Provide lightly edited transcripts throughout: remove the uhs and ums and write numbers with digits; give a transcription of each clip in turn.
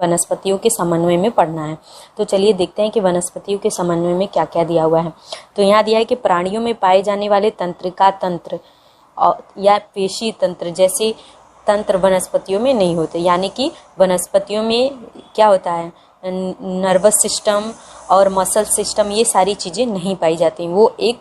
वनस्पतियों के समन्वय में पढ़ना है। तो चलिए देखते हैं कि वनस्पतियों के समन्वय में क्या क्या दिया हुआ है। तो यहाँ दिया है कि प्राणियों में पाए जाने वाले तंत्रिका तंत्र या पेशी तंत्र जैसे तंत्र वनस्पतियों में नहीं होते, यानी कि वनस्पतियों में क्या होता है, नर्वस सिस्टम और मसल सिस्टम, ये सारी चीज़ें नहीं पाई जाती। वो एक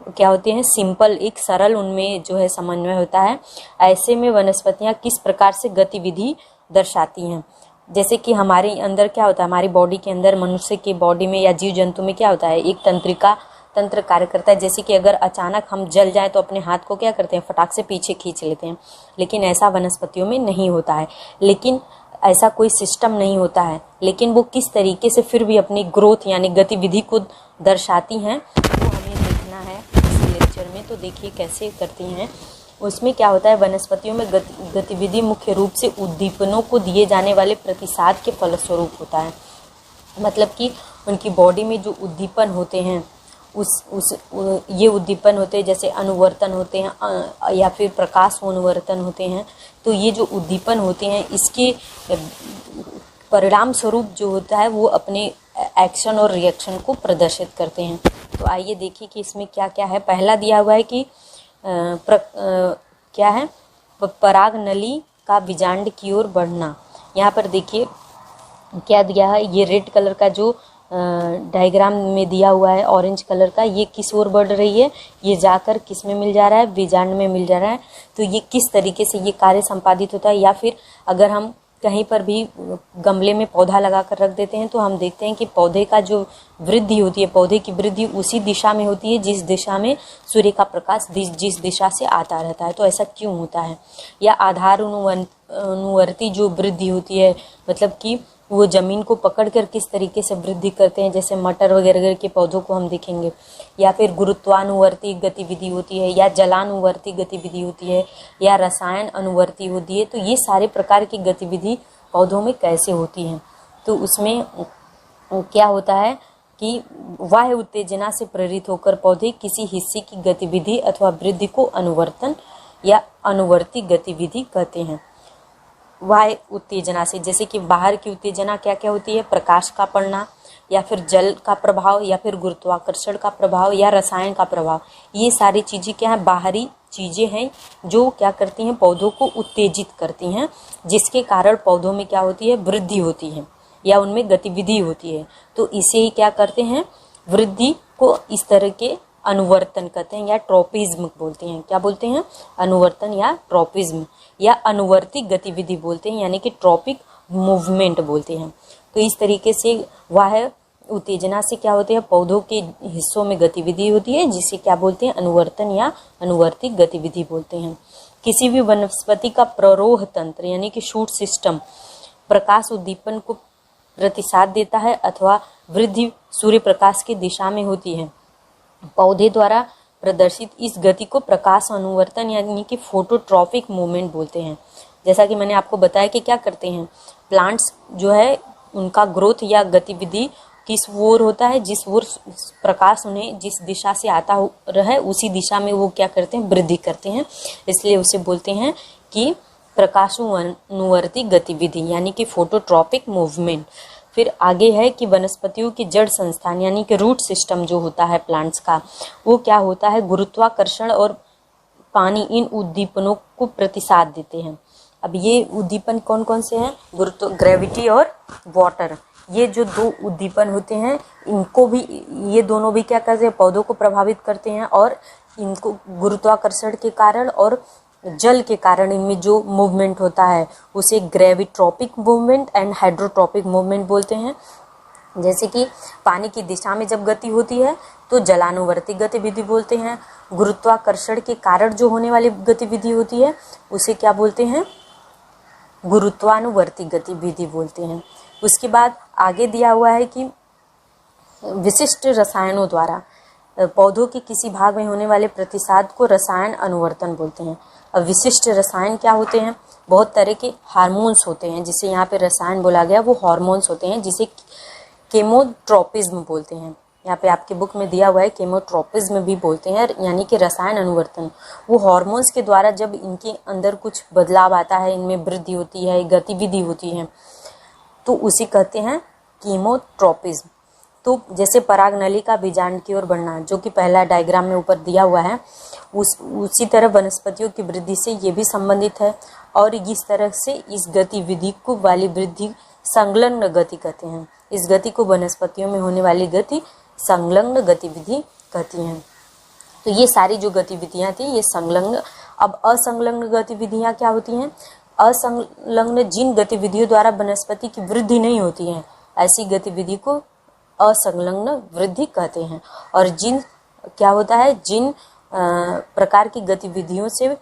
क्या होते हैं, सिंपल, एक सरल उनमें जो है समन्वय होता है। ऐसे में वनस्पतियाँ किस प्रकार से गतिविधि दर्शाती हैं, जैसे कि हमारे अंदर क्या होता है, हमारी बॉडी के अंदर, मनुष्य की बॉडी में या जीव जंतु में क्या होता है, एक तंत्रिका तंत्र कार्य करता है। जैसे कि अगर अचानक हम जल जाए तो अपने हाथ को क्या करते हैं, फटाक से पीछे खींच लेते हैं, लेकिन ऐसा वनस्पतियों में नहीं होता है। लेकिन ऐसा कोई सिस्टम नहीं होता है, लेकिन वो किस तरीके से फिर भी अपनी ग्रोथ यानी गतिविधि को दर्शाती हैं, वो हमें देखना है इस लेक्चर में। तो देखिए कैसे करती हैं। उसमें क्या होता है, वनस्पतियों में गतिविधि मुख्य रूप से उद्दीपनों को दिए जाने वाले प्रतिसाद के फलस्वरूप होता है। मतलब कि उनकी बॉडी में जो उद्दीपन होते हैं ये उद्दीपन होते हैं, जैसे अनुवर्तन होते हैं या फिर प्रकाश अनुवर्तन होते हैं। तो ये जो उद्दीपन होते हैं इसके परिणाम स्वरूप जो होता है वो अपने एक्शन और रिएक्शन को प्रदर्शित करते हैं। तो आइए देखिए कि इसमें क्या क्या है। पहला दिया हुआ है कि क्या है, पराग नली का बीजांड की ओर बढ़ना। यहाँ पर देखिए क्या दिया है, ये रेड कलर का जो डायग्राम में दिया हुआ है, ऑरेंज कलर का, ये किस ओर बढ़ रही है, ये जाकर किस में मिल जा रहा है, बीजांड में मिल जा रहा है। तो ये किस तरीके से ये कार्य संपादित होता है। या फिर अगर हम कहीं पर भी गमले में पौधा लगा कर रख देते हैं तो हम देखते हैं कि पौधे का जो वृद्धि होती है, पौधे की वृद्धि उसी दिशा में होती है जिस दिशा में सूर्य का प्रकाश जिस दिशा से आता रहता है। तो ऐसा क्यों होता है। या आधार अनुवर्ती जो वृद्धि होती है, मतलब कि वो ज़मीन को पकड़कर किस तरीके से वृद्धि करते हैं, जैसे मटर वगैरह के पौधों को हम देखेंगे। या फिर गुरुत्वानुवर्ती गतिविधि होती है, या जलानुवर्ती गतिविधि होती है, या रसायन अनुवर्ती होती है। तो ये सारे प्रकार की गतिविधि पौधों में कैसे होती है। तो उसमें क्या होता है कि बाह्य उत्तेजना से प्रेरित होकर पौधे किसी हिस्से की गतिविधि अथवा वृद्धि को अनुवर्तन या अनुवर्ती गतिविधि कहते हैं। बाह्य उत्तेजना से, जैसे कि बाहर की उत्तेजना क्या क्या होती है, प्रकाश का पड़ना, या फिर जल का प्रभाव, या फिर गुरुत्वाकर्षण का प्रभाव, या रसायन का प्रभाव। ये सारी चीज़ें क्या है, बाहरी चीज़ें हैं जो क्या करती हैं, पौधों को उत्तेजित करती हैं, जिसके कारण पौधों में क्या होती है, वृद्धि होती है या उनमें गतिविधि होती है। तो इसे ही क्या करते हैं, वृद्धि को इस तरह के अनुवर्तन कहते हैं, या ट्रोपिज्म बोलते हैं। क्या बोलते हैं, अनुवर्तन या ट्रोपिज्म, या अनुवर्ती गतिविधि बोलते हैं, यानी कि ट्रॉपिक मूवमेंट बोलते हैं। तो इस तरीके से बाह्य उत्तेजना से क्या होते हैं, पौधों के हिस्सों में गतिविधि होती है, जिसे क्या बोलते हैं, अनुवर्तन या अनुवर्ती गतिविधि बोलते हैं। किसी भी वनस्पति का प्ररोह तंत्र यानी कि शूट सिस्टम प्रकाश उद्दीपन को प्रतिसाद देता है अथवा वृद्धि सूर्य प्रकाश की दिशा में होती है। पौधे द्वारा प्रदर्शित इस गति को प्रकाश अनुवर्तन यानी कि फोटोट्रॉपिक मूवमेंट बोलते हैं। जैसा कि मैंने आपको बताया कि क्या करते हैं, प्लांट्स जो है उनका ग्रोथ या गतिविधि किस ओर होता है, जिस ओर प्रकाश उन्हें जिस दिशा से आता रहे उसी दिशा में वो क्या करते हैं, वृद्धि करते हैं। इसलिए उसे बोलते हैं कि प्रकाशानुवर्ती गतिविधि यानी कि फोटोट्रॉपिक मूवमेंट। फिर आगे है कि वनस्पतियों की जड़ संस्थान यानी कि रूट सिस्टम जो होता है प्लांट्स का, वो क्या होता है, गुरुत्वाकर्षण और पानी इन उद्दीपनों को प्रतिसाद देते हैं। अब ये उद्दीपन कौन कौन से हैं, ग्रेविटी और वाटर, ये जो दो उद्दीपन होते हैं इनको भी, ये दोनों भी क्या करते हैं, पौधों को प्रभावित करते हैं। और इनको गुरुत्वाकर्षण के कारण और जल के कारण इनमें जो मूवमेंट होता है उसे ग्रेविट्रॉपिक मूवमेंट एंड हाइड्रोट्रॉपिक मूवमेंट बोलते हैं। जैसे कि पानी की दिशा में जब गति होती है तो जलानुवर्ती गतिविधि बोलते हैं। गुरुत्वाकर्षण के कारण जो होने वाली गतिविधि होती है उसे क्या बोलते हैं, गुरुत्वानुवर्ती गतिविधि बोलते हैं। उसके बाद आगे दिया हुआ है कि विशिष्ट रसायनों द्वारा पौधों के किसी भाग में होने वाले प्रतिसाद को रसायन अनुवर्तन बोलते हैं। अब विशिष्ट रसायन क्या होते हैं, बहुत तरह के हार्मोन्स होते हैं, जिसे यहाँ पे रसायन बोला गया, वो हार्मोन्स होते हैं जिसे केमोट्रोपिज्म बोलते हैं। यहाँ पे आपके बुक में दिया हुआ है केमोट्रोपिज्म भी बोलते हैं, यानी कि रसायन अनुवर्तन। वो हार्मोन्स के द्वारा जब इनके अंदर कुछ बदलाव आता है, इनमें वृद्धि होती है, गतिविधि होती है, तो उसी कहते हैं कीमोट्रोपिज्म। तो जैसे पराग नली का बीजांड की ओर बढ़ना, जो कि पहला डायग्राम में ऊपर दिया हुआ है, उसी तरह वनस्पतियों की वृद्धि से ये भी संबंधित है। और इस तरह से इस गतिविधि को वाली वृद्धि संलग्न गति कहते हैं। इस गति को वनस्पतियों में होने वाली गति संलग्न गतिविधि कहती हैं। तो ये सारी जो गतिविधियां थी ये संलग्न। अब असंलग्न गतिविधियां क्या होती हैं? असंलग्न जिन गतिविधियों द्वारा वनस्पति की वृद्धि नहीं होती है, ऐसी गतिविधि को असंलग्न वृद्धि कहते हैं। और जिन क्या होता है, जिन प्रकार की गतिविधियों से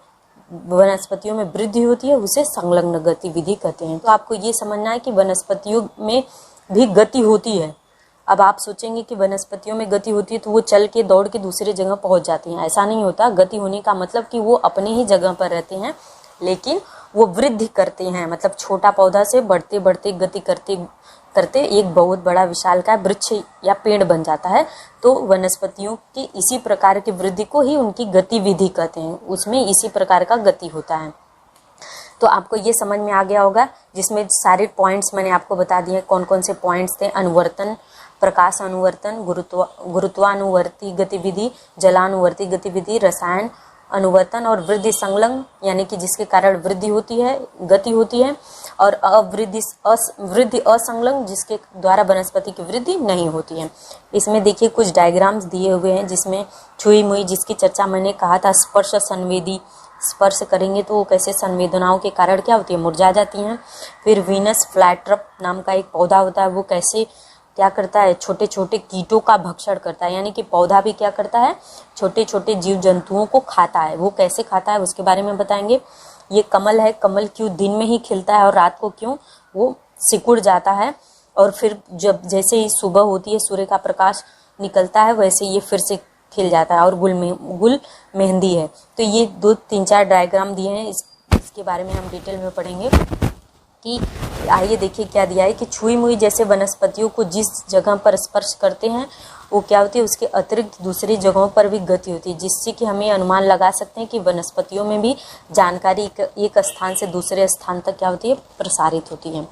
वनस्पतियों में वृद्धि होती है उसे संलग्न गतिविधि कहते हैं। तो आपको ये समझना है कि वनस्पतियों में भी गति होती है। अब आप सोचेंगे कि वनस्पतियों में गति होती है तो वो चल के दौड़ के दूसरे जगह पहुंच जाती हैं, ऐसा नहीं होता। गति होने का मतलब कि वो अपने ही जगह पर रहते हैं, लेकिन वो वृद्धि करते हैं, मतलब छोटा पौधा से बढ़ते बढ़ते गति करते करते एक बहुत बड़ा विशालकाय वृक्ष या पेड़ बन जाता है। तो वनस्पतियों की इसी प्रकार की वृद्धि को ही उनकी गतिविधि कहते हैं, उसमें इसी प्रकार का गति होता है। तो आपको ये समझ में आ गया होगा, जिसमें सारे पॉइंट्स मैंने आपको बता दिए कौन कौन से पॉइंट्स थे। अनुवर्तन, प्रकाश अनुवर्तन, गुरुत्वानुवर्ती गतिविधि, जलानुवर्ती गतिविधि, रसायन अनुवर्तन और वृद्धि संलग्न, यानी कि जिसके कारण वृद्धि होती है, गति होती है, और वृद्धि असंलग्न, जिसके द्वारा वनस्पति की वृद्धि नहीं होती है। इसमें देखिए कुछ डायग्राम्स दिए हुए हैं, जिसमें छुई मुई, जिसकी चर्चा मैंने कहा था, स्पर्श संवेदी, स्पर्श करेंगे तो वो कैसे संवेदनाओं के कारण क्या होती है, मुरझा जाती हैं। फिर वीनस फ्लैट्रप नाम का एक पौधा होता है, वो कैसे क्या करता है, छोटे छोटे कीटों का भक्षण करता है, यानी कि पौधा भी क्या करता है, छोटे छोटे जीव जंतुओं को खाता है। वो कैसे खाता है उसके बारे में बताएंगे। ये कमल है, कमल क्यों दिन में ही खिलता है और रात को क्यों वो सिकुड़ जाता है, और फिर जब जैसे ही सुबह होती है सूर्य का प्रकाश निकलता है वैसे ये फिर से खिल जाता है। और गुल मेहंदी है। तो ये 2-3-4 डायग्राम दिए हैं, इसके बारे में हम डिटेल में पढ़ेंगे। कि आइए देखिए क्या दिया है कि छुई मुई जैसे वनस्पतियों को जिस जगह पर स्पर्श करते हैं वो क्या होती है, उसके अतिरिक्त दूसरी जगहों पर भी गति होती है, जिससे कि हमें अनुमान लगा सकते हैं कि वनस्पतियों में भी जानकारी एक स्थान से दूसरे स्थान तक क्या होती है, प्रसारित होती है।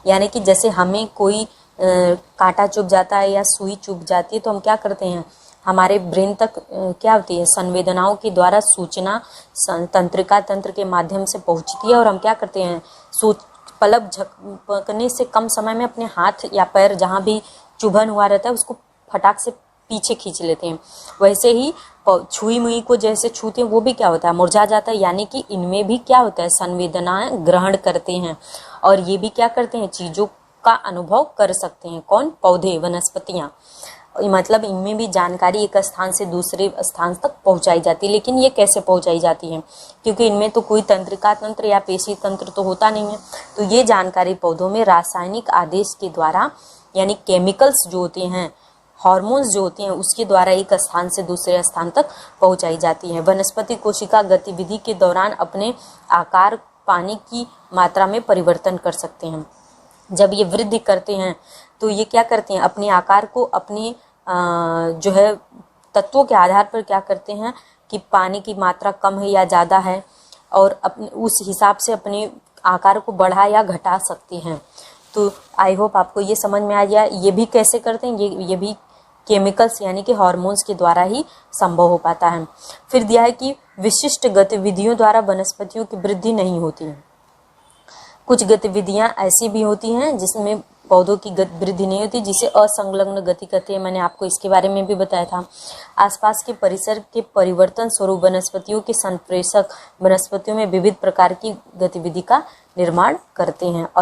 यानी कि जैसे हमें कोई कांटा चुभ जाता है या सुई चुभ जाती है तो हम क्या करते हैं, हमारे ब्रेन तक क्या होती है, संवेदनाओं के द्वारा सूचना तंत्रिका तंत्र के माध्यम से पहुंचती है, और हम क्या करते हैं, पलक झपकने से कम समय में अपने हाथ या पैर जहाँ भी चुभन हुआ रहता है उसको फटाक से पीछे खींच लेते हैं। वैसे ही छुई मुई को जैसे छूते हैं वो भी क्या होता है, मुरझा जाता है। यानी कि इनमें भी क्या होता है, संवेदनाएं ग्रहण करते हैं, और ये भी क्या करते हैं, चीजों का अनुभव कर सकते हैं। कौन? पौधे, वनस्पतियां। मतलब इनमें भी जानकारी एक स्थान से दूसरे स्थान तक पहुंचाई जाती है। लेकिन ये कैसे पहुंचाई जाती है, क्योंकि इनमें तो कोई तंत्रिका तंत्र या पेशी तंत्र तो होता नहीं है। तो ये जानकारी पौधों में रासायनिक आदेश के द्वारा, यानी केमिकल्स जो होते हैं, हार्मोन्स जो होते हैं, उसके द्वारा एक स्थान से दूसरे स्थान तक पहुंचाई जाती है। वनस्पति कोशिका गतिविधि के दौरान अपने आकार, पानी की मात्रा में परिवर्तन कर सकते हैं। जब ये वृद्धि करते हैं तो ये क्या करते हैं, अपने आकार को अपने जो है तत्वों के आधार पर क्या करते हैं कि पानी की मात्रा कम है या ज़्यादा है, और अपने उस हिसाब से अपने आकार को बढ़ा या घटा सकते हैं। तो आई होप आपको ये समझ में आ गया। ये भी कैसे करते हैं, ये भी केमिकल्स यानी कि हार्मोन्स के द्वारा ही संभव हो पाता है। फिर दिया है कि विशिष्ट गतिविधियों द्वारा वनस्पतियों की वृद्धि नहीं होती है। कुछ गतिविधियां ऐसी भी होती हैं जिसमें पौधों की वृद्धि नहीं होती, जिसे असंलग्न गति कहते हैं। मैंने आपको इसके बारे में भी बताया था। आसपास के परिसर के परिवर्तन स्वरूप वनस्पतियों के संप्रेषक वनस्पतियों में विविध प्रकार की गतिविधि का निर्माण करते हैं। और